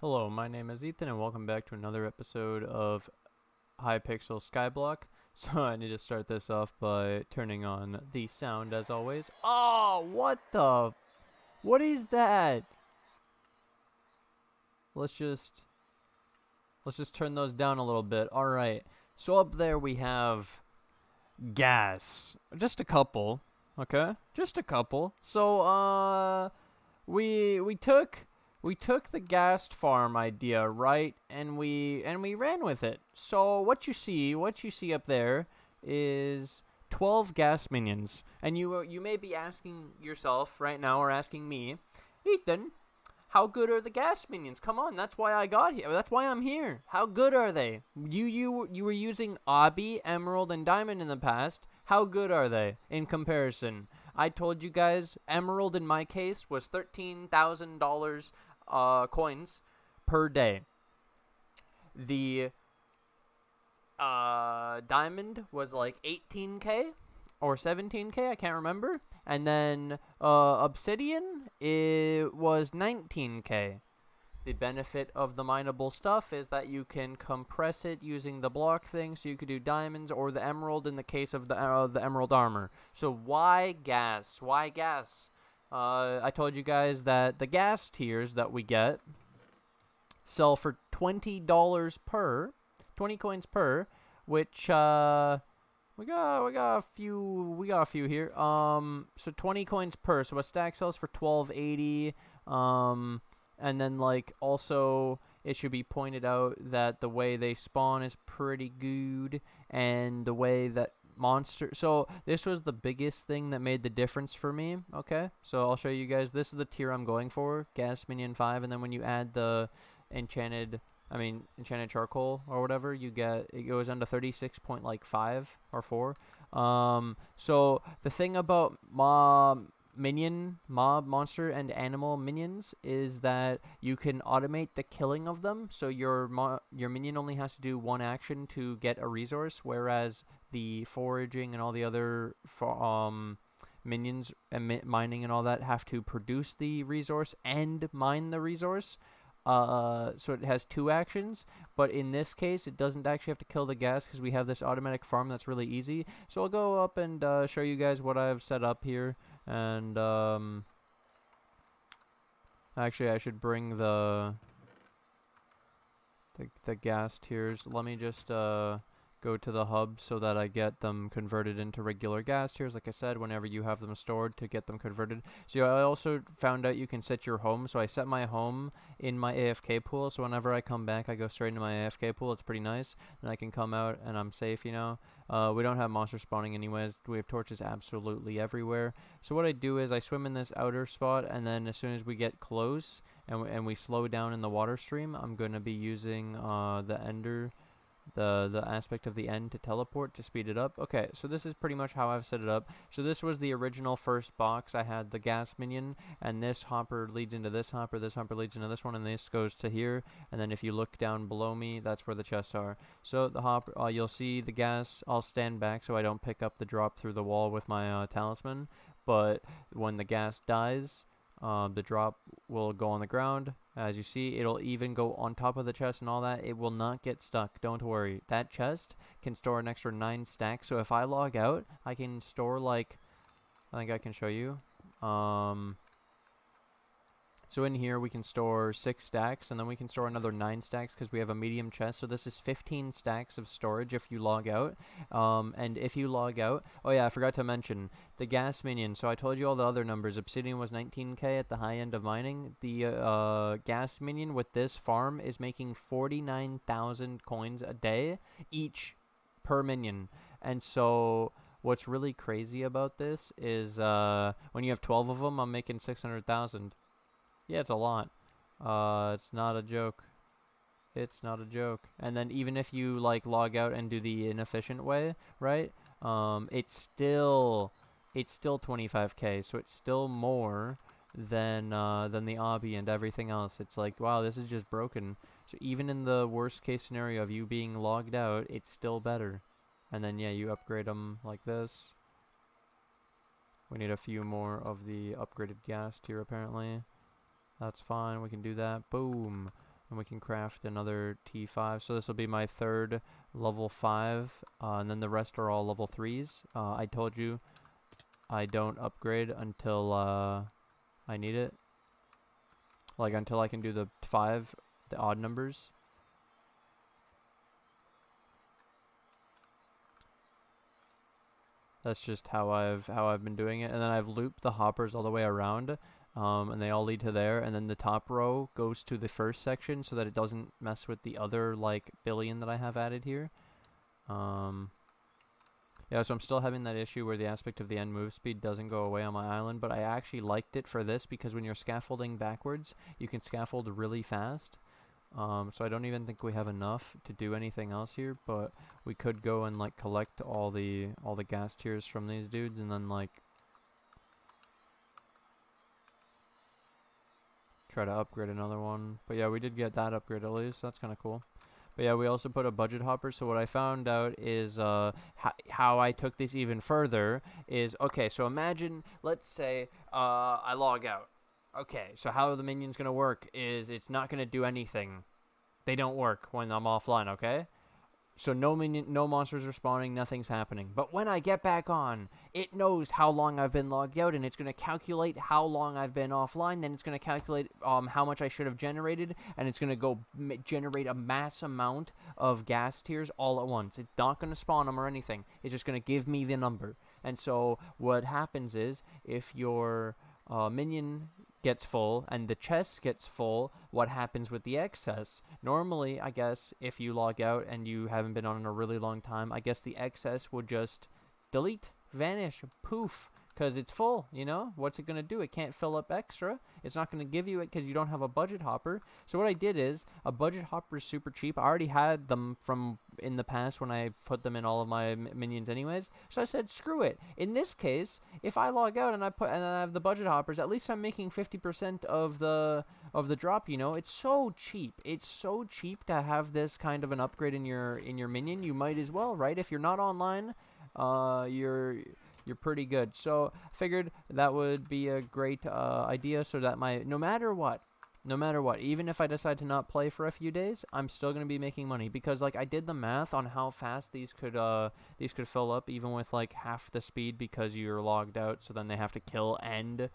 Hello, my name is Ethan, and welcome back to another episode of Hypixel Skyblock. So I need to start this off by turning on the sound as always. Oh, what is that? Let's just let's just turn those down a little bit. All right. So up there we have gas. Just a couple, okay? Just a couple. So we took the ghast farm idea, right, and we ran with it. So what you see up there is 12 gas minions, and you may be asking yourself right now, or asking me, Ethan, how good are the gas minions? Come on, that's why I got here. That's why I'm here. How good are they? You were using obby, emerald, and diamond in the past. How good are they in comparison? I told you guys, emerald in my case was $13,000 coins per day. The diamond was like 18k or 17k, I can't remember. And then obsidian, it was 19k. The benefit of the mineable stuff is that you can compress it using the block thing, so you could do diamonds or the emerald in the case of the emerald armor. So why gas? Why gas? I told you guys that the gas tiers that we get sell for $20 per, 20 coins per, which we got a few here. So 20 coins per. So a stack sells for 12.80. And then like also it should be pointed out that the way they spawn is pretty good, and the way that monster. So this was the biggest thing that made the difference for me. Okay, so I'll show you guys. This is the tier I'm going for, gas minion 5, and then when you add the enchanted enchanted charcoal or whatever, you get, it goes down to 36.5 or 4. So the thing about mob monster and animal minions is that you can automate the killing of them, so your minion only has to do one action to get a resource, whereas the foraging and all the other minions and mining and all that have to produce the resource and mine the resource. So it has two actions, but in this case, it doesn't actually have to kill the gas because we have this automatic farm that's really easy. So I'll go up and show you guys what I've set up here, and actually I should bring the gas tiers. Let me just go to the hub so that I get them converted into regular gas tiers, like I said, whenever you have them stored, to get them converted. So I also found out you can set your home, so I set my home in my AFK pool, so whenever I come back I go straight into my AFK pool. It's pretty nice, and I can come out and I'm safe, you know. We don't have monsters spawning anyways. We have torches absolutely everywhere. So what I do is I swim in this outer spot, and then as soon as we get close and we slow down in the water stream, I'm going to be using the ender, the aspect of the end, to teleport to speed it up. Okay, so this is pretty much how I've set it up. So this was the original first box. I had the gas minion, and this hopper leads into this hopper leads into this one, and this goes to here. And then if you look down below me, that's where the chests are. So the hopper, you'll see the gas. I'll stand back so I don't pick up the drop through the wall with my talisman. But when the gas dies, the drop will go on the ground. As you see, it'll even go on top of the chest and all that. It will not get stuck. Don't worry. That chest can store an extra 9 stacks. So if I log out, I can store, like, I think I can show you. So in here we can store 6 stacks, and then we can store another 9 stacks because we have a medium chest. So this is 15 stacks of storage if you log out. And if you log out, oh yeah, I forgot to mention the gas minion. So I told you all the other numbers. Obsidian was 19k at the high end of mining. The gas minion with this farm is making 49,000 coins a day each per minion. And so what's really crazy about this is when you have 12 of them, I'm making 600,000. Yeah, it's a lot. It's not a joke. It's not a joke. And then even if you like log out and do the inefficient way, right? It's still 25k, so it's still more than the obby and everything else. It's like, wow, this is just broken. So even in the worst case scenario of you being logged out, it's still better. And then yeah, you upgrade them like this. We need a few more of the upgraded gas tier apparently. That's fine, we can do that. Boom. And we can craft another T5. So this will be my third level 5. And then the rest are all level 3s. I told you I don't upgrade until I need it. Like until I can do the 5, the odd numbers. That's just how I've been doing it. And then I've looped the hoppers all the way around. And they all lead to there, and then the top row goes to the first section so that it doesn't mess with the other, like, billion that I have added here. Yeah, so I'm still having that issue where the aspect of the end move speed doesn't go away on my island, but I actually liked it for this because when you're scaffolding backwards, you can scaffold really fast. So I don't even think we have enough to do anything else here, but we could go and, like, collect all the gas tiers from these dudes, and then, like, try to upgrade another one. But yeah, we did get that upgrade at least. That's kind of cool. But yeah, we also put a budget hopper. So what I found out is how I took this even further is, okay, so imagine, let's say I log out. Okay, so how the minion's going to work is it's not going to do anything. They don't work when I'm offline, okay? So no monsters are spawning, nothing's happening. But when I get back on, it knows how long I've been logged out, and it's going to calculate how long I've been offline. Then it's going to calculate how much I should have generated, and it's going to go generate a mass amount of gas tiers all at once. It's not going to spawn them or anything. It's just going to give me the number. And so what happens is, if your minion gets full and the chest gets full, what happens with the excess? Normally, I guess, if you log out and you haven't been on in a really long time, I guess the excess would just delete, vanish, poof, because it's full, you know? What's it going to do? It can't fill up extra. It's not going to give you it because you don't have a budget hopper. So what I did is, a budget hopper is super cheap. I already had them from in the past when I put them in all of my minions anyways. So I said, screw it. In this case, if I log out and I have the budget hoppers, at least I'm making 50% of the drop, you know? It's so cheap. It's so cheap to have this kind of an upgrade in your minion. You might as well, right? If you're not online, you're pretty good. So I figured that would be a great idea, so that no matter what, even if I decide to not play for a few days, I'm still going to be making money, because like I did the math on how fast these could fill up even with like half the speed, because you're logged out, so then they have to kill and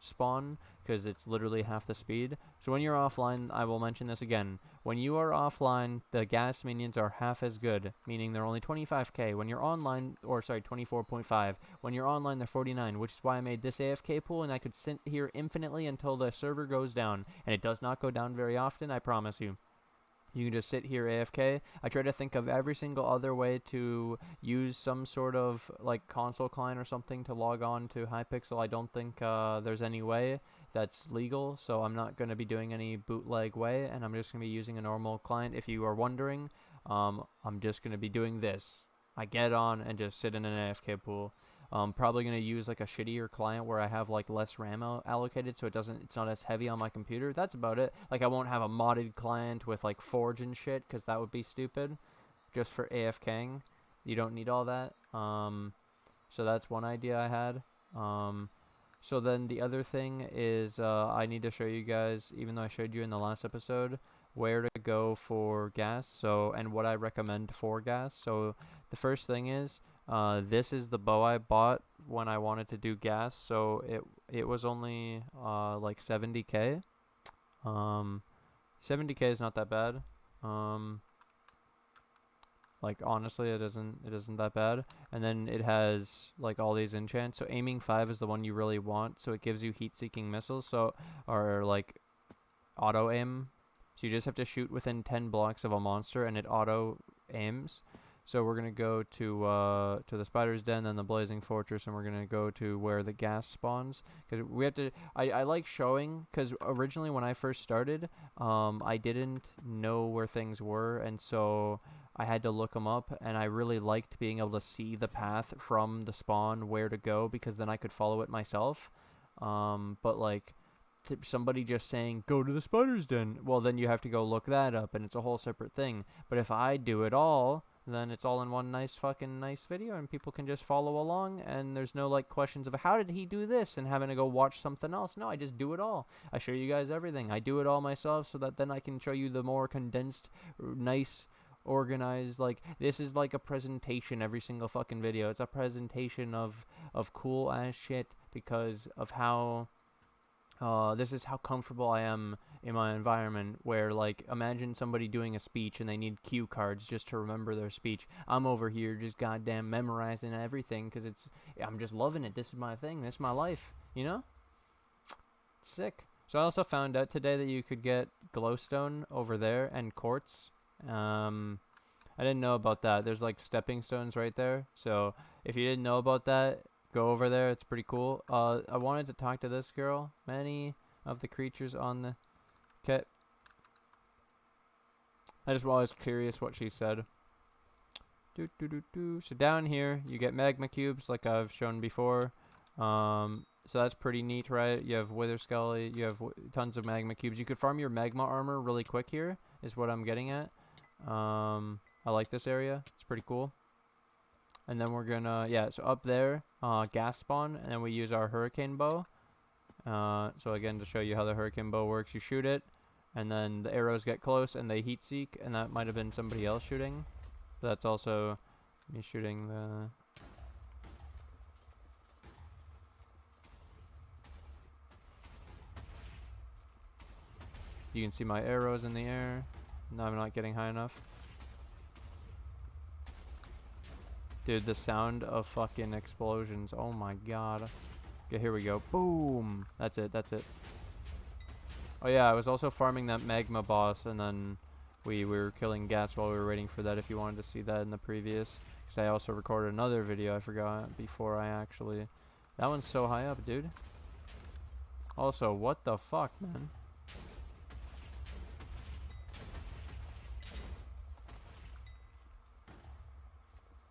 spawn, because it's literally half the speed. So when you're offline, I will mention this again, when you are offline, the gas minions are half as good, meaning they're only 25k. When you're online, or sorry, 24.5. When you're online, they're 49, which is why I made this AFK pool, and I could sit here infinitely until the server goes down. And it does not go down very often, I promise you. You can just sit here AFK. I try to think of every single other way to use some sort of like console client or something to log on to Hypixel. I don't think there's any way that's legal, so I'm not going to be doing any bootleg way, and I'm just going to be using a normal client. If you are wondering, I'm just going to be doing this. I get on and just sit in an AFK pool. Probably going to use like a shittier client where I have like less RAM allocated, so it's not as heavy on my computer. That's about it. Like I won't have a modded client with like Forge and shit, because that would be stupid. Just for AFKing, you don't need all that. So that's one idea I had. So then the other thing is I need to show you guys, even though I showed you in the last episode, where to go for gas. So, and what I recommend for gas. So the first thing is, this is the bow I bought when I wanted to do gas. So it was only like 70k. 70k is not that bad. Like honestly, it isn't that bad. And then it has like all these enchants. So aiming 5 is the one you really want. So it gives you heat-seeking missiles. So, or like auto aim. So you just have to shoot within 10 blocks of a monster, and it auto aims. So we're gonna go to the spider's den, then the blazing fortress, and we're gonna go to where the gas spawns, because we have to. I like showing, because originally when I first started, I didn't know where things were, and so I had to look them up, and I really liked being able to see the path from the spawn where to go, because then I could follow it myself. But like somebody just saying go to the spider's den, well then you have to go look that up, and it's a whole separate thing. But if I do it all, then it's all in one nice video, and people can just follow along, and there's no like questions of how did he do this and having to go watch something else. No, I just do it all. I show you guys everything. I do it all myself, so that then I can show you the more condensed, nice, organized, like, this is like a presentation every single fucking video. It's a presentation of cool ass shit, because of how this is how comfortable I am in my environment, where, like, imagine somebody doing a speech and they need cue cards just to remember their speech. I'm over here just goddamn memorizing everything, because I'm just loving it. This is my thing. This is my life, you know? Sick. So I also found out today that you could get glowstone over there and quartz. I didn't know about that. There's like stepping stones right there. So if you didn't know about that, go over there. It's pretty cool. I wanted to talk to this girl. Many of the creatures on the kit. I was curious what she said. So down here, you get magma cubes, like I've shown before. So that's pretty neat, right? You have wither skelly. You have tons of magma cubes. You could farm your magma armor really quick here, is what I'm getting at. I like this area. It's pretty cool. And then we're gonna, so up there, gas spawn, and then we use our hurricane bow. So again, to show you how the hurricane bow works, you shoot it, and then the arrows get close, and they heat seek, and that might have been somebody else shooting. But that's also me shooting the... You can see my arrows in the air. No, I'm not getting high enough. Dude, the sound of fucking explosions. Oh my god. Okay, here we go. Boom! That's it, that's it. Oh yeah, I was also farming that magma boss, and then we were killing gas while we were waiting for that, if you wanted to see that in the previous. Because I also recorded another video, I forgot, before I actually... That one's so high up, dude. Also, what the fuck, man?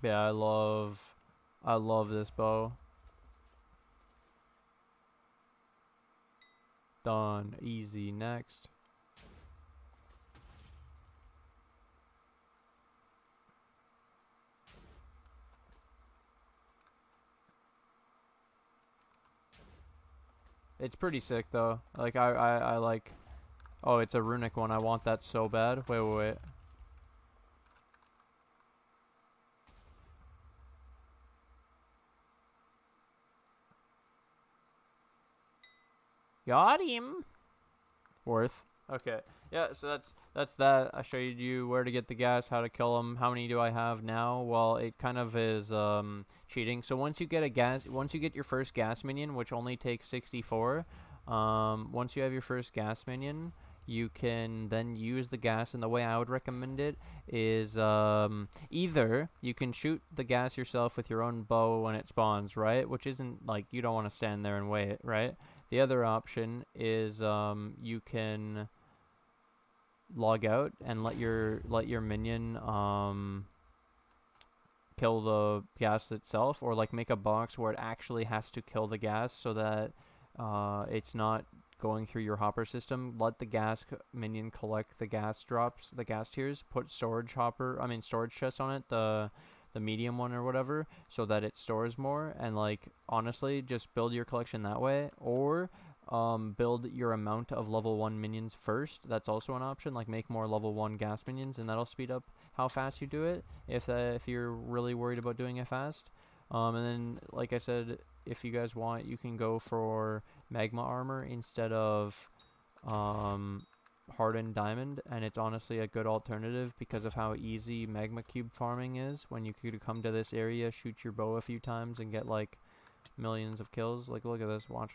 Yeah, I love this bow. Done. Easy. Next. It's pretty sick though. Like I like... Oh, it's a runic one. I want that so bad. Wait. Got him. Worth. Okay. Yeah, so that's that. I showed you where to get the gas, how to kill them. How many do I have now? Well, it kind of is cheating. So once you get your first gas minion, which only takes 64, once you have your first gas minion, you can then use the gas, and the way I would recommend it is either you can shoot the gas yourself with your own bow when it spawns, right? Which isn't like, you don't want to stand there and wait, right? The other option is you can log out and let your minion kill the gas itself, or like make a box where it actually has to kill the gas, so that it's not going through your hopper system. Let the gas minion collect the gas drops, the gas tiers. Put storage chests on it, the medium one or whatever, so that it stores more. And like, honestly, just build your collection that way, or build your amount of level 1 minions first. That's also an option. Like, make more level 1 gas minions, and that'll speed up how fast you do it, if you're really worried about doing it fast. And then, like I said, if you guys want, you can go for magma armor instead of hardened diamond, and it's honestly a good alternative because of how easy magma cube farming is. When you could come to this area, shoot your bow a few times, and get like millions of kills. Like, look at this, watch.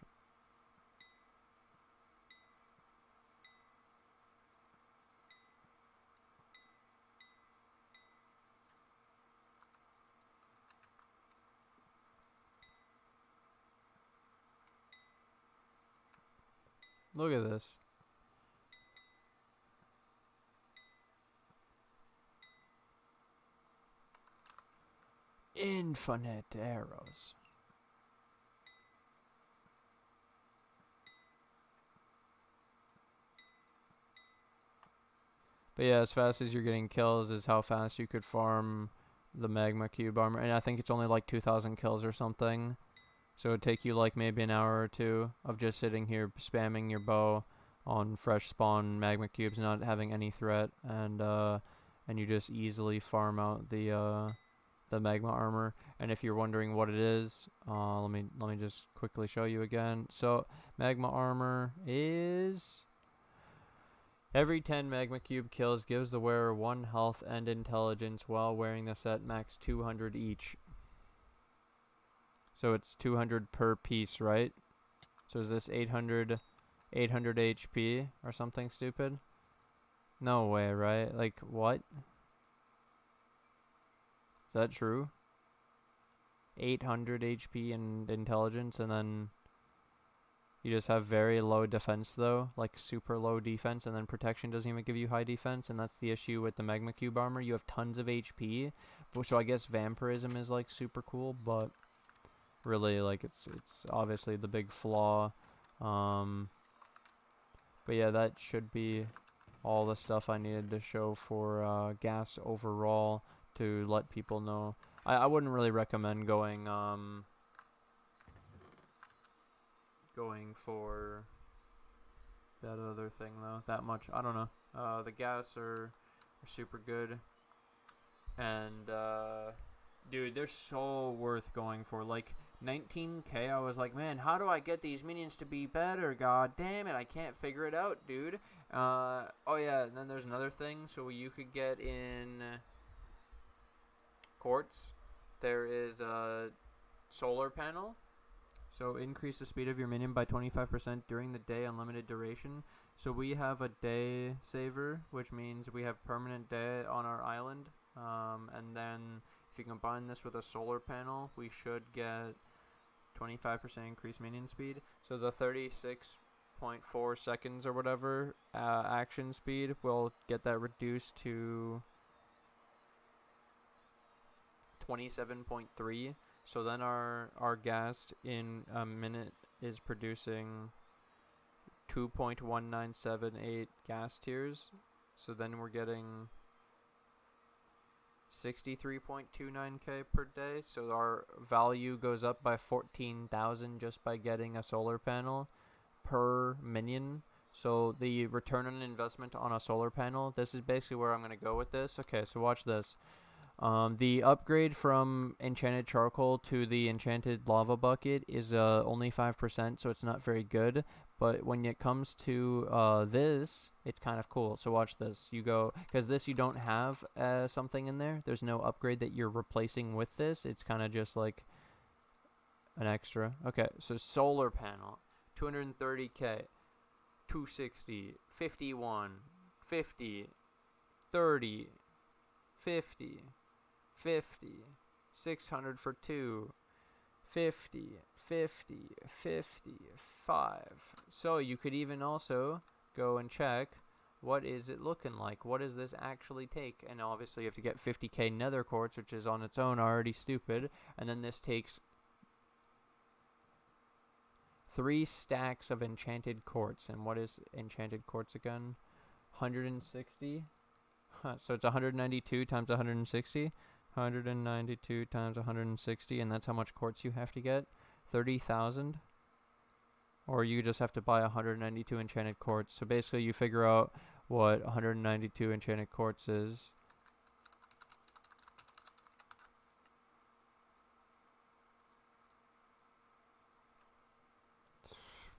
Look at this. Infinite arrows. But yeah, as fast as you're getting kills is how fast you could farm the magma cube armor. And I think it's only like 2,000 kills or something. So it'd take you like maybe an hour or two of just sitting here spamming your bow on fresh spawn magma cubes, not having any threat, and you just easily farm out the magma armor. And if you're wondering what it is, let me just quickly show you again. So magma armor is every 10 magma cube kills gives the wearer 1 health and intelligence while wearing the set, max 200 each. So it's 200 per piece, right? So is this 800 HP or something stupid? No way, right? Like, what? Is that true? 800 HP and intelligence, and then you just have very low defense though, like super low defense, and then protection doesn't even give you high defense, and that's the issue with the magma cube armor. You have tons of HP, so I guess vampirism is like super cool, but really, like, it's obviously the big flaw. But yeah, that should be all the stuff I needed to show for gas overall to let people know. I wouldn't really recommend going for that other thing though that much. I don't know. The gas are super good, and dude, they're so worth going for. Like 19k, I was like, man, how do I get these minions to be better? God damn it, I can't figure it out, dude. Oh yeah, and then there's another thing. So you could get in quartz. There is a solar panel. So increase the speed of your minion by 25% during the day, unlimited duration. So we have a day saver, which means we have permanent day on our island. And then if you combine this with a solar panel, we should get 25% increased minion speed. So the 36.4 seconds or whatever action speed will get that reduced to 27.3. So then our ghast in a minute is producing 2.1978 gas tiers. So then we're getting 63.29k per day. So our value goes up by 14,000 just by getting a solar panel per minion. So the return on investment on a solar panel, this is basically where I'm going to go with this. Okay, so watch this. The upgrade from enchanted charcoal to the enchanted lava bucket is only 5%, so it's not very good. But when it comes to this, it's kind of cool. So watch this. You go, because this you don't have something in there. There's no upgrade that you're replacing with this. It's kind of just like an extra. Okay, so solar panel, 230k, 260, 51, 50, 30, 50, 50, 600 for 2, 50, 50, 50, 5. So you could even also go and check what is it looking like. What does this actually take? And obviously you have to get 50k nether quartz, which is on its own already stupid. And then this takes 3 stacks of enchanted quartz. And what is enchanted quartz again? 160. So it's 192 times 160. 192 times 160, and that's how much quartz you have to get. 30,000. Or you just have to buy 192 enchanted quartz. So basically you figure out what 192 enchanted quartz is.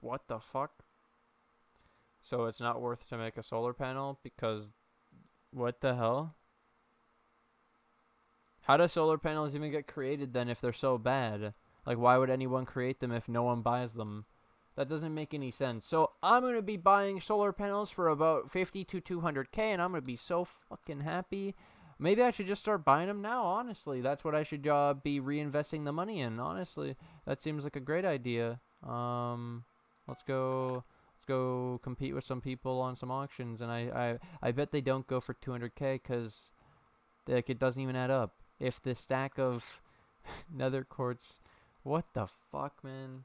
What the fuck? So it's not worth to make a solar panel because what the hell? How do solar panels even get created then if they're so bad? Like, why would anyone create them if no one buys them? That doesn't make any sense. So I'm going to be buying solar panels for about 50 to 200k, and I'm going to be so fucking happy. Maybe I should just start buying them now, honestly. That's what I should be reinvesting the money in, honestly. That seems like a great idea. Let's go compete with some people on some auctions, and I bet they don't go for 200k because like it doesn't even add up. If the stack of nether quartz, what the fuck, man?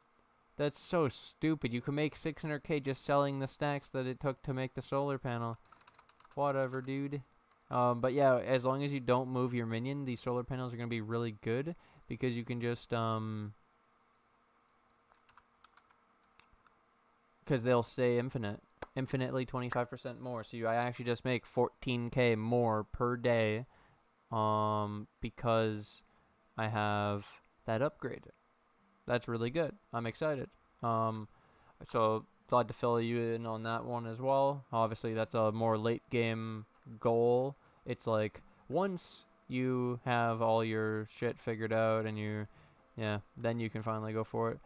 That's so stupid. You can make 600k just selling the stacks that it took to make the solar panel. Whatever, dude. But yeah, as long as you don't move your minion, these solar panels are going to be really good because you can just, because they'll stay infinitely 25% more. So I actually just make 14k more per day, because I have that upgrade. That's really good. I'm excited. So glad to fill you in on that one as well. Obviously, that's a more late game goal. It's like once you have all your shit figured out and then you can finally go for it.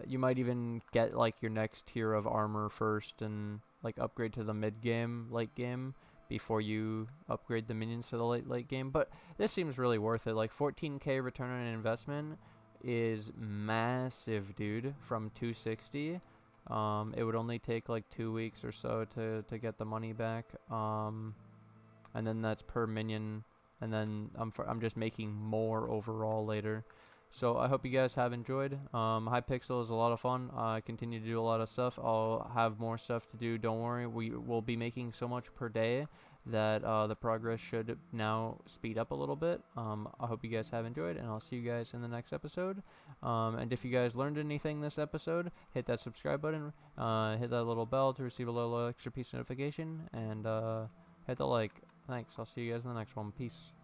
You might even get like your next tier of armor first and like upgrade to the mid game, late game before you upgrade the minions to the late game. But this seems really worth it. Like 14k return on investment is massive, dude. From 260, it would only take like 2 weeks or so to get the money back. And then that's per minion, and then I'm just making more overall later. So I hope you guys have enjoyed. Hypixel is a lot of fun. I continue to do a lot of stuff. I'll have more stuff to do. Don't worry. We will be making so much per day that the progress should now speed up a little bit. I hope you guys have enjoyed, and I'll see you guys in the next episode. And if you guys learned anything this episode, hit that subscribe button, hit that little bell to receive a little extra piece notification, and hit the like. Thanks. I'll see you guys in the next one. Peace.